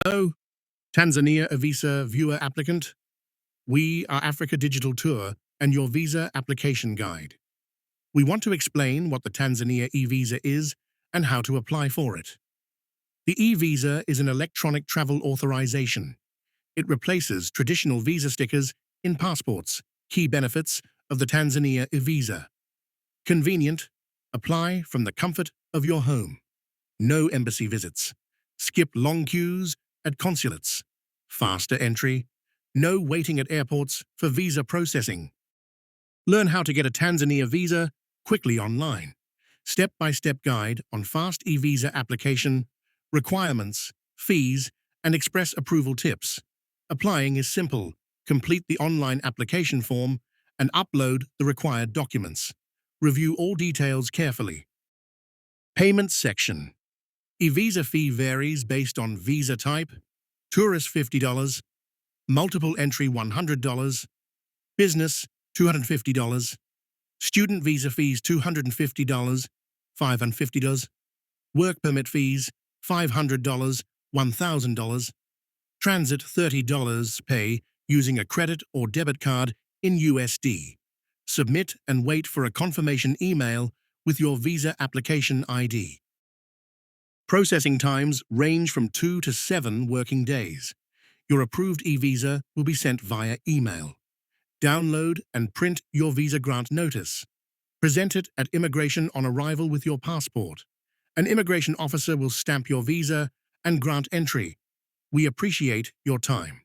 Hello, Tanzania Visa viewer applicant. We are Africa Digital Tour and your visa application guide. We want to explain what the Tanzania eVisa is and how to apply for it. The eVisa is an electronic travel authorization. It replaces traditional visa stickers in passports. Key benefits of the Tanzania eVisa. Convenient. Apply from the comfort of your home. No embassy visits. Skip long queues at consulates. Faster entry. No waiting at airports for visa processing. Learn how to get a Tanzania visa quickly online. Step-by-step guide on fast eVisa application, requirements, fees, and express approval tips. Applying is simple. Complete the online application form and upload the required documents. Review all details carefully. Payment section. eVisa fee varies based on visa type. Tourist $50, multiple entry $100, business $250, student visa fees $250, $550, work permit fees $500, $1,000, transit $30, pay using a credit or debit card in USD. Submit and wait for a confirmation email with your visa application ID. Processing times range from 2 to 7 working days. Your approved eVisa will be sent via email. Download and print your visa grant notice. Present it at immigration on arrival with your passport. An immigration officer will stamp your visa and grant entry. We appreciate your time.